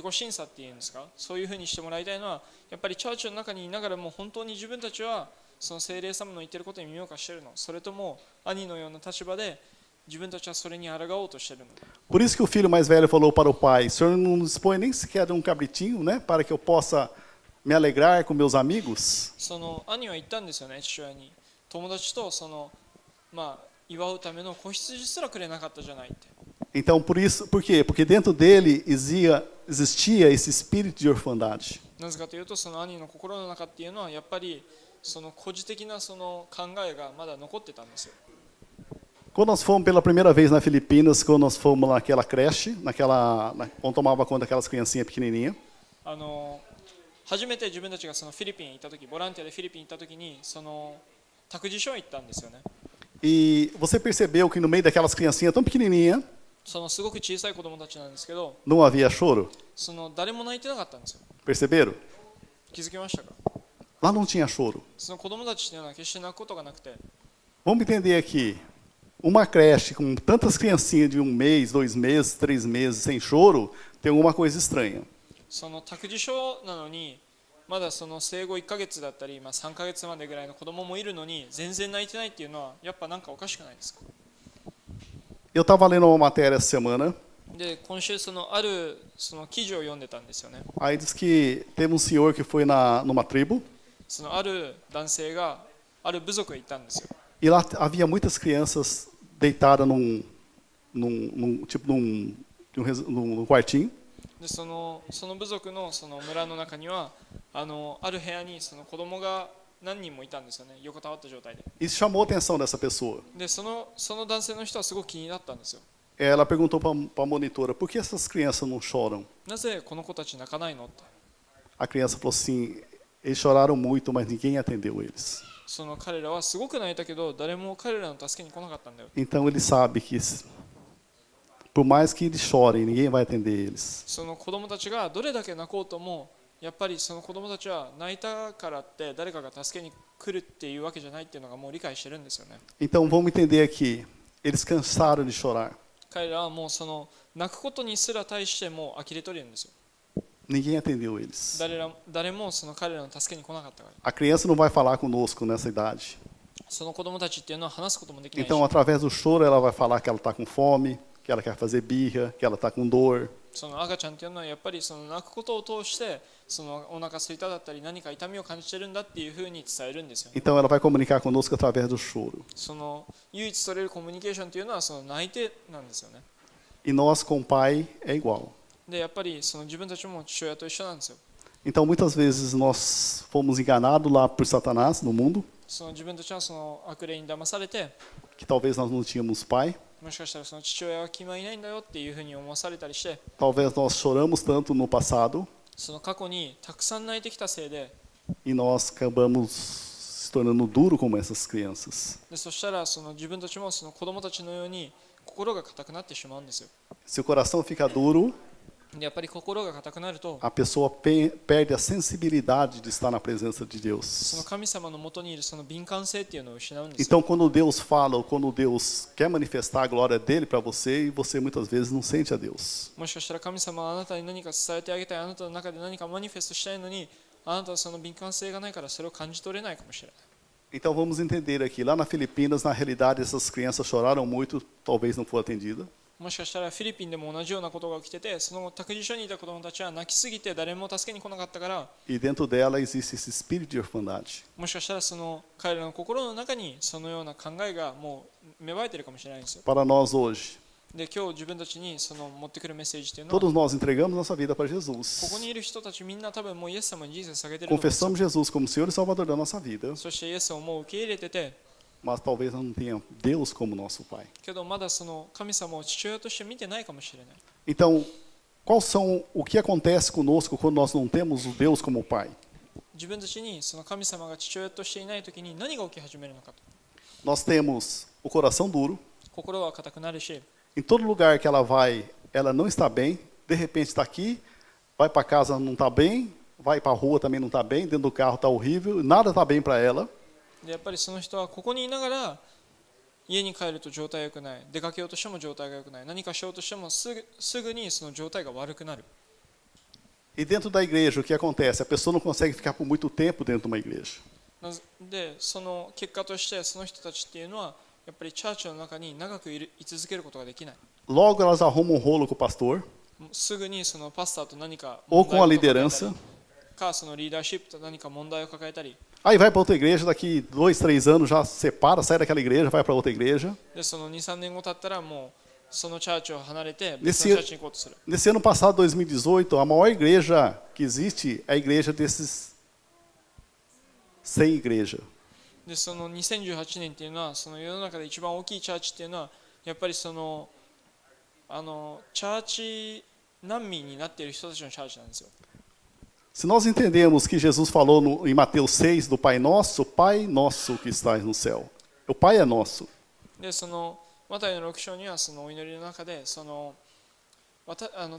審査っていうんですか、そういうふうにしてもらいたいのは、やっぱりチャーチの中にいながらも本当に自分たちはその聖霊様の言っていることに耳を貸しているの、それとも兄のような立場で自分たちはそれに抗おうとしているの。 Por isso que o filho mais velho falou para o pai: o senhor não dispõe nem sequer de um cabritinho, né, para que eu possa me alegrar com meus amigos? その兄は言ったんですよね、父親に。友達とその、祝うための子羊すらくれなかったじゃないって。 Então, por quê? Porque dentro dele existia esse espírito de orfandade. なぜかというと、その兄の心の中っていうのはやっぱりその孤児的なその考えがまだ残ってたんですよ。 Quando nós fomos pela primeira vez na Filipinas, quando nós fomos naquela creche, quando tomava conta daquelas criancinhas pequenininhas, 初めて自分たちがそのフィリピンに行った時、ボランティアでフィリピンに行った時にその託児所に行ったんですよね。 e você percebeu que no meio daquelas criancinhas tão pequenininhas, そのすごく小さい子供たちなんですけど、 não havia choro? その誰も泣いてなかったんですよ。 Perceberam? 気づきましたか？ Lá não tinha choro. その子供たちっていうのは決して泣くことがなくて、 Vamos entender aqui. Uma creche com tantas criancinhas de 1 mês, 2 meses, 3 meses sem choro, tem alguma coisa estranha. その託児所なのにまだその生後1ヶ月だったり、3ヶ月までぐらいの子供もいるのに全然泣いてないっていうのはやっぱなんかおかしくないですか？ Eu estava lendo uma matéria essa semana, で今週そのあるその記事を読んでたんですよね。 aí diz que teve um senhor que foi numa tribo, そのある男性がある部族へ行ったんですよ。 e lá havia muitas crianças deitadas num quartinho, でその部族のその村の中にはある部屋にその子供が何人もいたんですよね、横たわった状態で。 isso chamou a atenção dessa pessoa. でその男性の人はすごく気になったんですよ。 Ela perguntou para a monitora: por que essas crianças não choram? なぜこの子たち泣かないのって。 A criança falou assim: eles choraram muito, mas ninguém atendeu eles. その彼らはすごく泣いたけど誰も彼らの助けに来なかったんだよ。 Então ele sabe que, por mais que eles chorem, ninguém vai atender eles. その子供たちがどれだけ泣こうともやっぱりその子供たちは泣いたからって誰かが助けに来るっていうわけじゃないっていうのがもう理解してるんですよね。 Então vamos entender aqui: eles cansaram de chorar. 彼らはもうその泣くことにすら対してもう呆れとるんですよ。 Ninguém atendeu eles. 誰もその彼らの助けに来なかったから。 A criança não vai falar conosco nessa idade. その子供たちっていうのは話すこともできないし、 Então, através do choro, ela vai falar que ela está com fome, que ela quer fazer birra, que ela está com dor. その赤ちゃんっていうのはやっぱりその泣くことを通してそのお腹空いただったり何か痛みを感じてるんだっていうふうに伝えるんですよね。 Então, ela vai comunicar conosco através do choro. その唯一取れるコミュニケーションっていうのはその泣いてなんですよね。 E nós, com o pai, é igual. でやっぱりその自分たちも父親と一緒なんですよ。 Então, muitas vezes, nós fomos enganados lá por Satanás, no mundo, その自分たちはその悪霊に騙されて、 que talvez nós não tínhamos pai, もしかしたらその父親は気はいないんだよっていうふうに思わされたりして、 talvez nós choramos tanto no passado その過去にたくさん泣いてきたせいで、 e nós acabamos se tornando duro como essas crianças. でそしたらその自分たちもその子供たちのように心が硬くなってしまうんですよ。 Se o coração fica duro, でやっぱり心が硬くなると、 a pessoa perde a sensibilidade de estar na presença de その Deus. 神様のもとにいるその敏感性っていうのを失うんですよ。 Então, quando Deus fala ou quando Deus quer manifestar a glória dele para você, e você muitas vezes não sente a Deus. もしかしたら神様はあなたに何か伝えてあげたい、あなたの中で何かマニフェストしたいのに、あなたはその敏感性がないからそれを感じ取れないかもしれない。 Então, vamos entender aqui. Lá na Filipinas, na realidade, essas crianças choraram muito, talvez não foram atendidas. もしかしたらフィリピンでも同じようなことが起きてて、その託児所にいた子供たちは泣きすぎて誰も助けに来なかったから、 E dentro dela existe esse espírito de orfandade. もしかしたらその彼らの心の中にそのような考えがもう芽生えてるかもしれないんですよ。 Para nós hoje, で今日自分たちにその持ってくるメッセージっていうのは、 todos nós entregamos nossa vida para ここ Jesus. にいる人たちみんな多分もうイエス様に人生下げてると思うんですよ。 Confessamos Jesus como Senhor e Salvador da nossa vida, そしてイエスをもう受け入れてて、 mas talvez não tenha Deus como nosso Pai. けどまだその神様を父親として見てないかもしれない。 Então, o que acontece conosco quando nós não temos o Deus como Pai? 自分たちにその神様が父親としていないときに何が起き始めるのかと。 Nós temos o coração duro. 心は硬くなるし、 Em todo lugar que ela vai, ela não está bem. De repente está aqui, vai para casa não está bem, vai para a rua também não está bem, dentro do carro está horrível, nada está bem para ela. でやっぱりその人はここにいながら家に帰ると状態が良くない、出かけようとしても状態が良くない、何かしようとしてもすぐにその状態が悪くなる。 E dentro da igreja, o que acontece? A pessoa não consegue ficar por muito tempo dentro de uma igreja. で、その結果としてその人たちっていうのはやっぱりチャーチの中に長く居続けることができない。 Logo elas arrumam um rolo com o pastor すぐにそのパスターと何か ou 問 com a 題を抱えたり liderança. か、そのリーダーシップと何か問題を抱えたり、 Aí vai para outra igreja, daqui 2, 3 anos já separa, sai daquela igreja, vai para outra igreja. でその2、3年後経ったらもうそのチャーチを離れて Nesse- 別のチャーチに行こうとする。 Nesse ano passado, 2018, a maior igreja que existe é a igreja desses sem igreja. でその2018年っていうのはその世の中で一番大きいチャーチっていうのはやっぱりそのチャーチ難民になっている人たちのチャーチなんですよ。 Se nós entendemos que Jesus falou em Mateus 6 do Pai Nosso que estás no céu. O Pai é nosso. でそのマタイの6章にはそのお祈りの中でその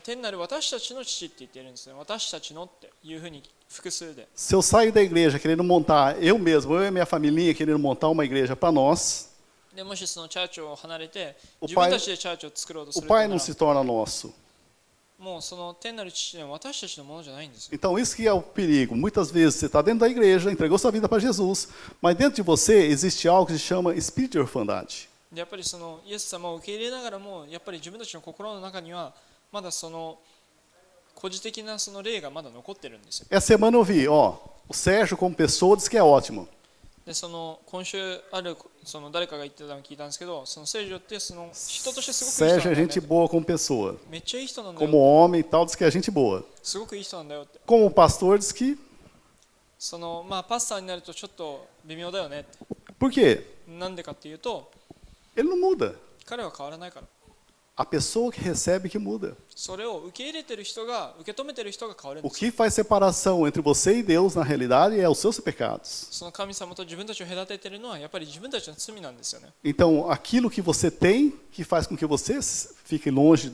天なる私たちの父って言っているんですね。私たちのっていうふうに複数で。 Se eu saio da igreja querendo montar, eu mesmo, eu e minha família querendo montar uma igreja para nós, でもしそのチャーチを離れてお自分たちでチャーチを作ろうとす o ると Pai な não ら se torna nosso. もうその天なる父は私たちのものじゃないんですよ。 Então, isso que é o perigo. Muitas vezes você está dentro da igreja, entregou sua vida para Jesus, mas dentro de você existe algo que se chama espírito de orfandade. でやっぱりそのイエス様を受け入れながらもやっぱり自分たちの心の中にはまだその個人的なその霊がまだ残ってるんですよ。 Essa semana eu vi, ó, o Sérgio como pessoa diz que é ótimo. でその今週あるその誰かが言ってたのを聞いたんですけど、その聖女ってその人としてすごくいい Sérgio 人 é なんだよ gente ね。 boa como pessoa. めっちゃいい人なんだよ。 Como homem e tal, diz que é gente boa. すごくいい人なんだよって。 Como pastor, diz que. そのまあパスターになるとちょっと微妙だよねって。 Por quê? なんでかっていうと Ele não muda. 彼は変わらないから。 A pessoa que recebe que muda. それを受け入れてる人が受け止めてる人が変わるん O ですよ。 que faz separação entre você e Deus, na realidade, é os seus pecados. その神様と自分たちを隔ててるのはやっぱり自分たちの罪なんですよね。 Então, aquilo que você tem, que faz com que você fique longe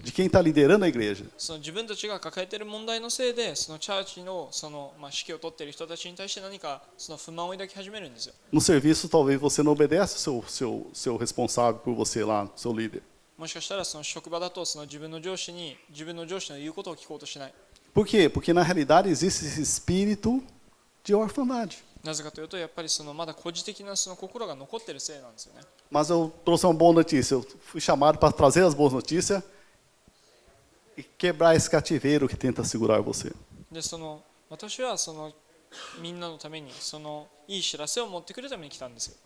de quem está liderando a igreja. その自分たちが抱えている問題のせいで、そのチャーチのそのまあ指揮を取っている人たちに対して何かその不満を抱き始めるんですよ。 No serviço, talvez você não obedece o seu responsável por você lá, seu líder. もしかしたらその職場だとその自分の上司の言うことを聞こうとしない。 Por quê? Porque na realidade existe esse espírito de orfandade. なぜかというとやっぱりそのまだ孤児的なその心が残っているせいなんですよね。 Mas eu trouxe uma boa notícia. Eu fui chamado para trazer as boas notícias e quebrar esse cativeiro que tenta segurar você. でその私はそのみんなのためにそのいい知らせを持ってくるために来たんですよ。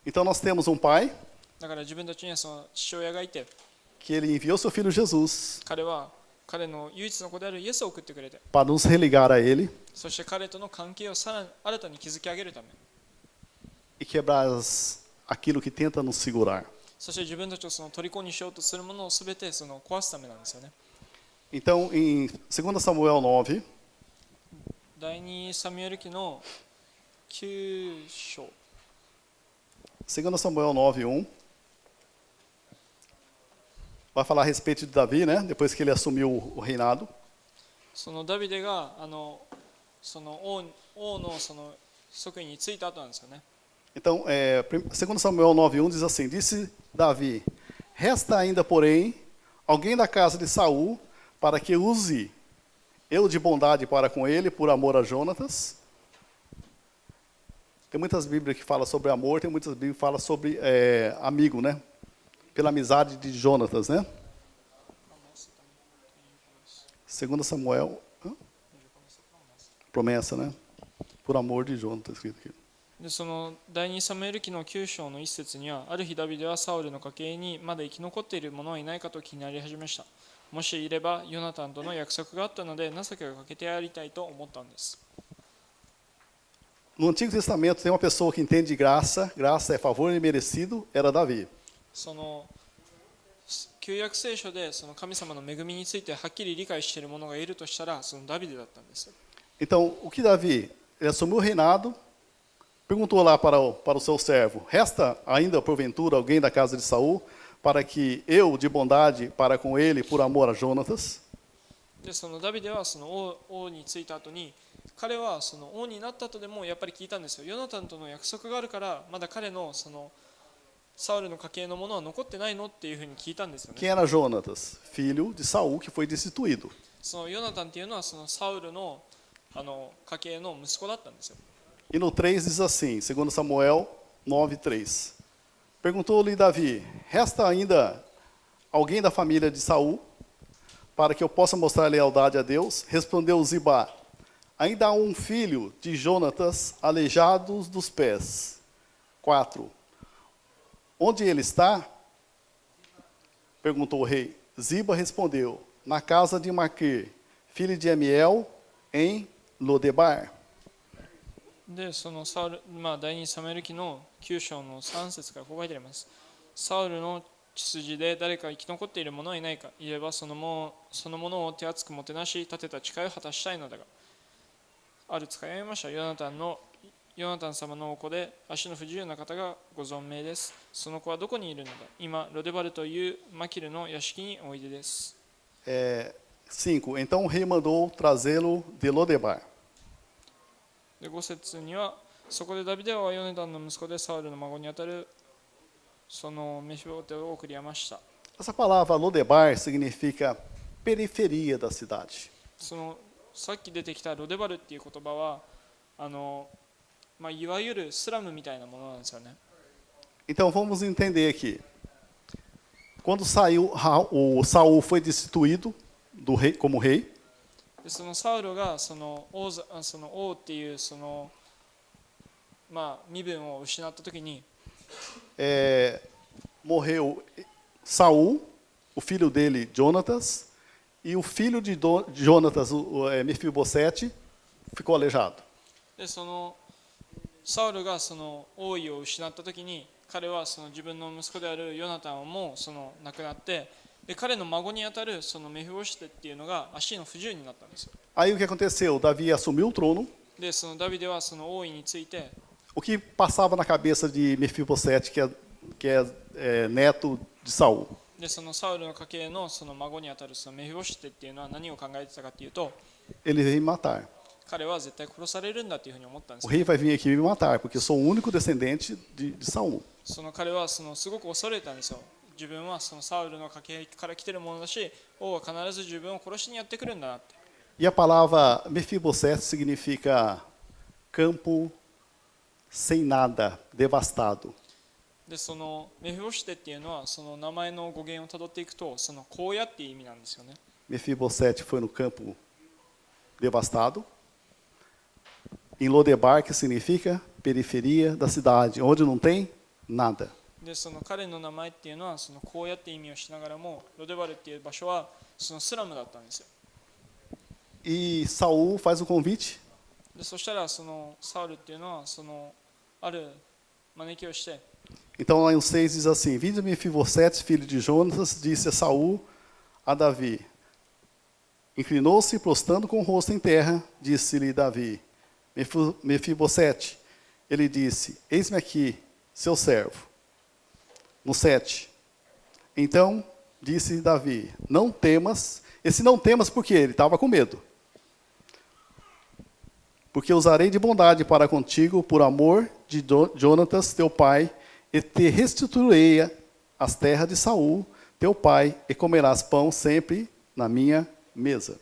Então nós temos um pai だから自分たちにはその父親がいて、 que ele enviou seu filho Jesus 彼は彼の唯一の子であるイエスを送ってくれて、 para nos religar a ele そして彼との関係をさらに新たに築き上げるため、 e quebrar aquilo que tenta nos segurar. そして自分たちをその虜にしようとするものをすべてその壊すためなんですよね。 Então, em 2 Samuel 9, 第2サムエル記の9章、 2 Samuel 9:1, vai falar a respeito de Davi, né? Depois que ele assumiu o reinado. そのダビデがその王のその即位に就いた後なんですよね。 Então, 2 Samuel 9:1 diz assim: Disse Davi: Resta ainda, porém, alguém da casa de Saul para que use eu de bondade para com ele por amor a Jonatas. Tem muitas Bíblias que falam sobre amor, tem muitas Bíblias que falam sobre amigo, né? Pela amizade de Jonatas, né? 2 Samuel, promessa, né? Por amor de Jonatas, escrito aqui. でその第2サムエル記の9章の一節には、ある日ダビデはサウルの家系にまだ生き残っている者はいないかと気になり始めました。もしいればヨナタンとの約束があったので情けがかけてやりたいと思ったんです。 No Antigo Testamento tem uma pessoa que entende de graça, graça é favor imerecido, era Davi. その旧約聖書でその神様の恵みについてはっきり理解している者がいるとしたらそのダビデだったんですよ。 Então, o que Davi? Ele assumiu o reinado, perguntou lá para o seu servo: Resta ainda porventura alguém da casa de Saul para que eu de bondade para com ele por amor a Jonatas? でそのダビデはその王に就いた後に、彼はその王になった後でもやっぱり聞いたんですよ。ヨナタンとの約束があるからまだ彼のそのサウルの家系のものは残ってないのっていうふうに聞いたんですよ Quem ね。 era Jonatas? Filho de Saul, que foi destituído. そのヨナタンっていうのはそのサウルの家系の息子だったんですよ。 E no 3 diz assim, segundo Samuel 9:3. Perguntou-lhe Davi: Resta ainda alguém da família de Saul para que eu possa mostrar lealdade a Deus? Respondeu Ziba: Ainda há um filho de Jonatas, aleijado dos pés. 4. Onde ele está? Perguntou o rei. Ziba respondeu: Na casa de Maquir, filho de Amiel, em Lodebar. で、そのサウル、第2サムエル記の9章の3節からこう書いてあります。サウルの血筋で誰か生き残っている者はいないか、いればそのものを手厚くもてなし、立てた誓いを果たしたいのだが、ある使いを得ました。ヨナタン様のお子で足の不自由な方がご存命です。その子はどこにいるのだ。今、ロデバルというマキルの屋敷においでです。5. Então o rei mandou trazê-lo de Lodebar. で5節には、そこでダビデはヨネタンの息子でサウルの孫にあたるそのメフィボテを送りました。 Essa palavra Lodebar significa periferia da cidade. そのさっき出てきたロデバルっていう言葉は、いわゆるスラムみたいなものなんですよね。 Então vamos entender aqui. Quando o Saul foi destituído do rei, como rei, でそのサウルがその王っていう身分を失ったときに、 morreu Saul, o filho dele Jonatas, e o filho de Jonatas, Mefibosete, ficou aleijado. でそのサウルがその王位を失ったときに、彼はその自分の息子であるヨナタンもその亡くなって、で彼の孫にあたるそのメフィボシテっていうのが足の不自由になったんですよ。 Aí o que aconteceu? Davi assumiu o trono. でそのダビデはその王位について、 O que passava na cabeça de Mefibosete, que é neto de Saul? でそのサウルの家系のその孫にあたるそのメフィボシテっていうのは何を考えてたかっていうと、 Ele veio me matar. 彼は絶対殺されるんだっていうふうに思ったんです O よ。 rei vai vir aqui me matar, porque eu sou o único descendente de Saul. その彼はそのすごく恐れたんですよ。自分はそのサウルの家系から来てるものだし、王は必ず自分を殺しにやってくるんだなって。 E a palavra Mefibosete significa campo sem nada, devastado. でそのメフィボシテっていうのはその名前の語源をたどっていくと、その荒野っていう意味なんですよね。 Mefibosete foi no campo devastado. Em Lodebar, que significa periferia da cidade, onde não tem nada. でその彼の名前っていうのはその荒野っていう意味をしながらも、ロデバルっていう場所はそのスラムだったんですよ。 E Saul faz o convite. でそしたらそのサウルっていうのはそのある招きをして、 Então lá em 6 diz assim: Vinde Mefibosete, filho de Jonatas, disse a Saul a Davi. Inclinou-se, prostrando com o rosto em terra, disse-lhe Davi: Mefibosete. Ele disse: Eis-me aqui, seu servo. No 7. Então disse Davi: Não temas. Esse não temas porque ele estava com medo. Porque usarei de bondade para contigo por amor de Jonatas, teu pai, e te restituirei as terras de Saul, teu pai, e comerás pão sempre na minha mesa.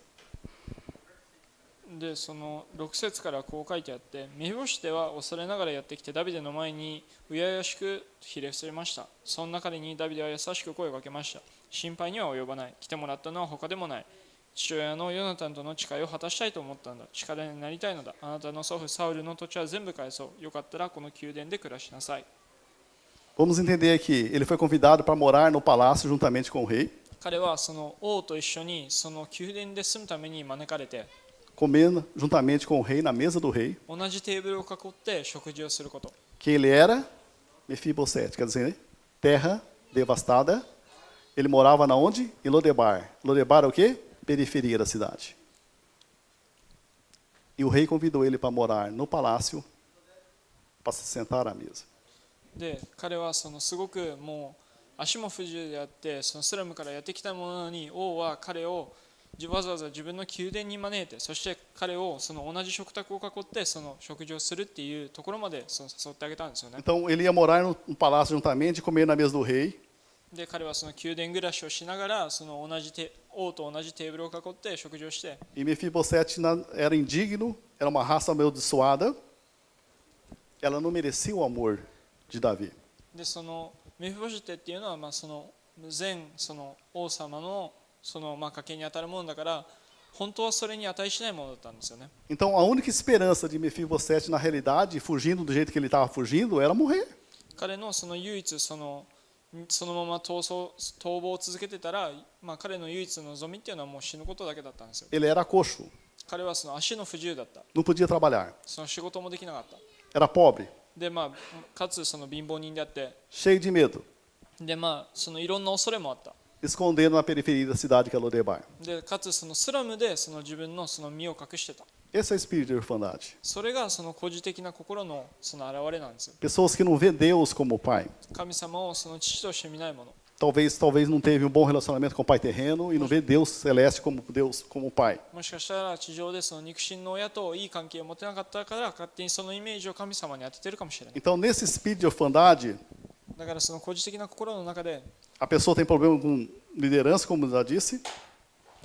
でその6節からこう書いてあって、メフィボシテは恐れながらやってきてダビデの前にうややしくひれ伏せました。そんな彼にダビデは優しく声をかけました。心配には及ばない。来てもらったのは他でもない。父親のヨナタンとの誓いを果たしたいと思ったんだ。力になりたいのだ。あなたの祖父サウルの土地は全部返そう。よかったらこの宮殿で暮らしなさい。 Vamos entender aqui. Ele foi convidado para morar no palácio juntamente com o rei, 彼はその王と一緒にその宮殿で住むために招かれて、 comendo juntamente com o rei na mesa do rei, 同じテーブルを囲って食事をすること。 que ele era Mefibosete, quer dizer, né? Terra devastada. Ele morava na onde? Em Lodebar. Lodebar é o quê? Periferia da cidade. E o rei convidou ele para morar no palácio, para se sentar à mesa. で彼はそのすごくもう足も不自由であって、そのスラムからやってきたものに王は彼をわざわざ自分の宮殿に招いて、そして彼をその同じ食卓を囲ってその食事をするっていうところまでその誘ってあげたんですよね。 Então ele ia morar no palácio juntamente e comer na mesa do rei. で彼はその宮殿暮らしをしながらその王と同じテーブルを囲って食事をして、 E Mefibosete era indigno, era uma raça amaldiçoada. Ela não merecia o amor de Davi. でそのメフィボシェテっていうのはまあその前その王様のそのまあ家系に当たるものだから、本当はそれに値しないものだったんですよね。 Então a única esperança de Mefibosete na realidade, fugindo do jeito que ele estava fugindo, era morrer. 彼のその唯一そのまま逃亡を続けてたら、まあ、彼の唯一の望みっていうのはもう死ぬことだけだったんですよ。 Ele era coxo, 彼はその足の不自由だった。 não podia trabalhar. その仕事もできなかった。 Era pobre, でまあかつその貧乏人であって、 cheio de medo, でまあそのいろんな恐れもあった。 escondendo na periferia da cidade que é Lodebar. でかつそのスラムでその自分のその身を隠してた。 Esse é o espírito de orfandade. それがその孤児的な心のその現れなんですよ。 Pessoas que não vê Deus como pai. 神様をその父として見ないもの。 Talvez não teve um bom relacionamento com o pai terreno e não vê Deus celeste como Deus como pai. もしかしたら地上でその肉親の親といい関係を持てなかったから勝手にそのイメージを神様に当ててるかもしれない。 Então nesse espírito de orfandade, だからその孤児的な心の中で、 a pessoa tem problema com liderança, como já disse,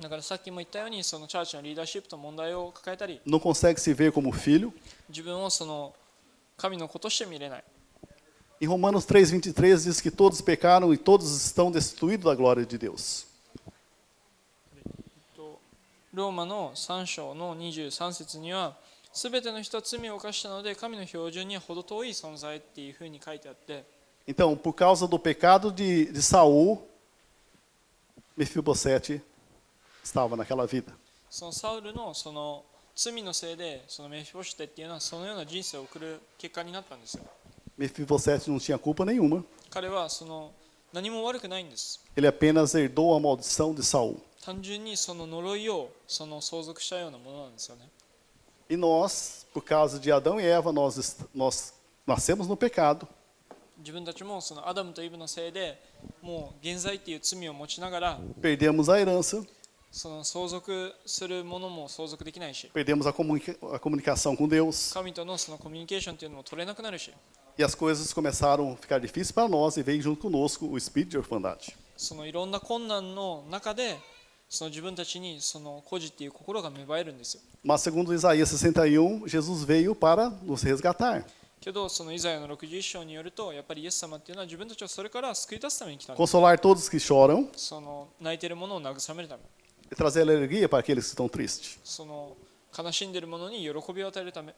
だからさっきも言ったようにそのチャーチのリーダーシップと問題を抱えたり、 não consegue se ver como filho. 自分をその神の子として見れない。 Em Romanos 3:23 diz que todos pecaram e todos estão destituídos da glória de Deus. ローマの3章の23節には、すべての人は罪を犯したので神の標準には程遠い存在っていうふうに書いてあって、 Então, por causa do pecado de Saul, Mefibosete estava naquela vida. そのサウルのその罪のせいでそのメフィボシテっていうのはそのような人生を送る結果になったんですよ。 Mefibosete não tinha culpa nenhuma. 彼はその何も悪くないんです。 Ele apenas herdou a maldição de Saul. 単純にその呪いをその相続したようなものなんですよね。 E nós, por causa de Adão e Eva, nós nascemos no pecado. 自分たちもそのアダムとイブのせいでもう現在っていう罪を持ちながら、 Perdemos a herança, その相続するものも相続できないし、 perdemos a comunicação com Deus. 神とのそのコミュニケーションっていうのも取れなくなるし、 E as coisas começaram a ficar difíceis para nós e veio junto conosco o espírito de orfandade. そのいろんな困難の中でその自分たちにその孤児っていう心が芽生えるんですよ。 Mas segundo Isaías 61, Jesus veio para nos resgatar. けどそのイザヤの61章によると、やっぱりイエス様っていうのは自分たちをそれから救い出すために来たんです。 Consolar todos que choram その泣いている者を慰めるため、 e trazer alegria para aqueles que estão tristes. その悲しんでいる者に喜びを与えるため、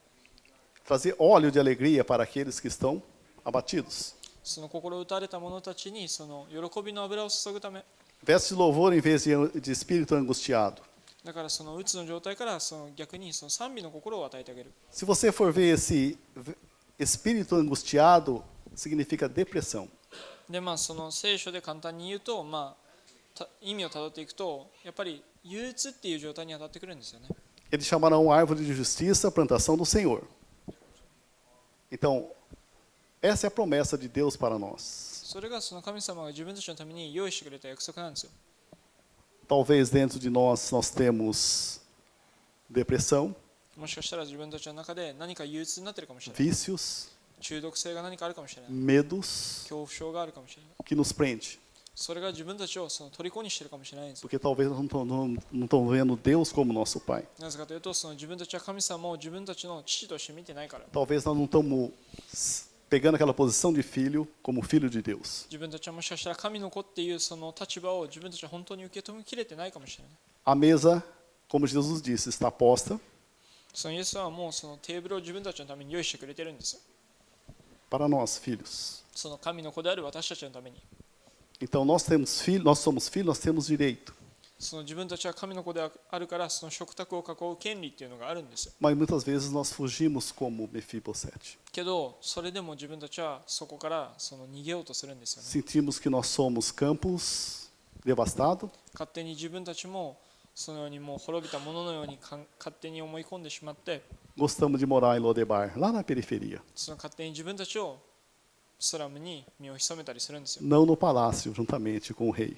Trazer óleo de alegria para aqueles que estão abatidos. その心打たれた者たちにその喜びの油を注ぐため、 Veste de louvor em vez de espírito angustiado. だからそのうつの状態からその逆にその賛美の心を与えてあげる。 Se você for ver esse espírito angustiado, significa depressão. でまあその聖書で簡単に言うと、まあ意味をたどっていくと、やっぱり憂鬱っていう状態に当たってくるんですよね。 Eles chamarão árvore de justiça, plantação do Senhor. Então, essa é a promessa de Deus para nós. それがその神様が自分たちのために用意してくれた約束なんですよ。 Talvez dentro de nós temos depressão, もしかしたら自分たちの中で何か憂鬱になっているかもしれない。 vícios, 中毒性が何かあるかもしれない。 medos 恐怖症があるかもしれない。 que nos prende. それが自分たちをその虜にしているかもしれないんですよ。 Porque talvez nós não estamos vendo Deus como nosso Pai. なぜかというと、その自分たちは神様を自分たちの父として見てないから。 Talvez nós não estamos pegando aquela posição de filho como filho de Deus. 自分たちはもしかしたら神の子っていうその立場を自分たちは本当に受け止めきれてないかもしれない。 A mesa, como Jesus disse, está posta そのイエスはもうそのテーブルを自分たちのために用意してくれてるんですよ。 para nós, filhos. その神の子である私たちのために。 Então nós somos filhos, nós temos direito. その自分たちは神の子であるから、その食卓を囲う権利っていうのがあるんですよ。 Mas muitas vezes nós fugimos como Mefibosete. けど、それでも自分たちはそこからその逃げようとするんですよね。 Sentimos que nós somos campos devastados, 勝手に自分たちもそのようにもう滅びたもののように勝手に思い込んでしまって、 gostamos de morar em Lodebar, lá na periferia. その勝手に自分たちをスラムに身を潜めたりするんですよ。 Não no palácio, juntamente com o rei.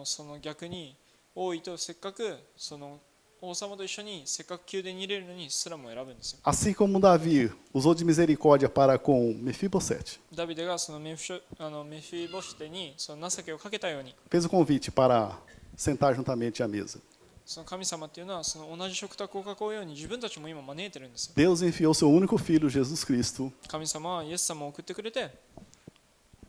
その逆に多いとせっかくその王様と一緒にせっかく宮殿に入れるのにスラムを選ぶんですよ。 Assim como Davi usou de misericórdia para com Mefibosete, ダビデがそのメフィボシテにその情けをかけたように、 fez o convite para sentar juntamente à mesa. その神様っていうのはその同じ食卓を囲うように自分たちも今招いてるんですよ。 Deus enviou seu único filho, Jesus Cristo, 神様はイエス様を送ってくれて、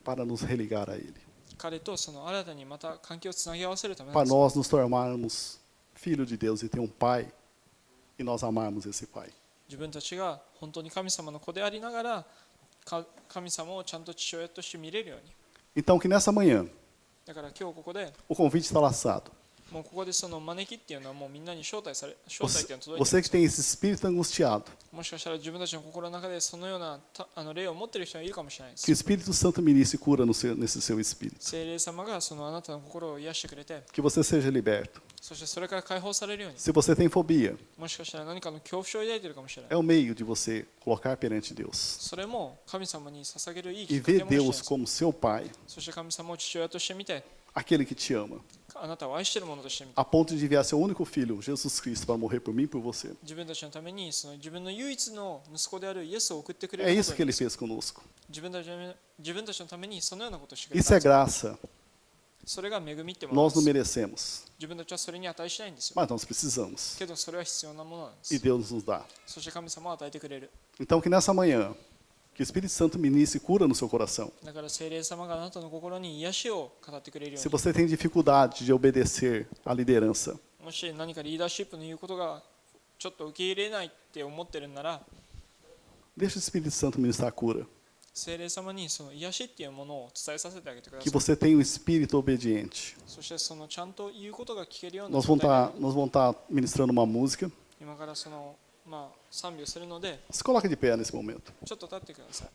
para nos religar a Ele, 彼とその新たにまた関係をつなぎ合わせるためなん para ですよ。 nós nos tornarmos filhos de Deus e ter um Pai e nós amarmos esse Pai. 自分たちが本当に神様の子でありながら神様をちゃんと父親として見れるように。 Então, que nessa manhã, だから今日ここで o convite está laçado. もうここでその招きっていうのはもうみんなに招待っていうのは届いてるん Você で que す。 tem esse espírito angustiado, もしかしたら自分たちの心の中でそのような霊を持っている人がいるかもしれないで que o す。 Espírito Santo ministre cura nesse seu espírito. 聖霊様がそのあなたの心を癒してくれて、 Que você seja liberto. そしてそれから解放されるように。 Se você tem fobia, もしかしたら何かの恐怖症を抱いているかもしれない。 é o meio de você colocar perante Deus それも神様に捧げるいいき e っかけ ver もしれないで Deus す。 como seu Pai, そして神様を父親として見て、 aquele que te ama, あなたを愛しているものとして見て、 a ponto de enviar seu único filho, Jesus Cristo, para morrer por mim e por você. 自分たちのためにその自分の唯一の息子であるイエスを送ってくれ É るこ isso と que に ele fez conosco. 自分たちのためにそのようなことをしてくれ Isso た é。graça. それが恵みってもの Nós で não す。 merecemos, 自分たちはそれに値しないんですよ。 mas nós precisamos. けどそれは必要なものなんで E す。 Deus nos dá. そして神様は与えてくれる。 Então, que nessa manhã, que o Espírito Santo ministre cura no seu coração. だから聖霊様があなたの心に癒しを語ってくれるよ Se うに。 você tem dificuldade de obedecer à liderança, もし何かリーダーシップの言うことがちょっと受け入れないって思ってるなら、 deixe o Espírito Santo ministrar cura. 聖霊様にその癒しっていうものを伝えさせてあげてくだ Que さい。 você tenha um espírito obediente. そしてそのちゃんと言うことが聞けるような Nós 状 vamos 態 estar, で nós vamos estar ministrando uma música. 今からその賛美をするので、 Se coloque de pé nesse momento. ちょっと立ってください。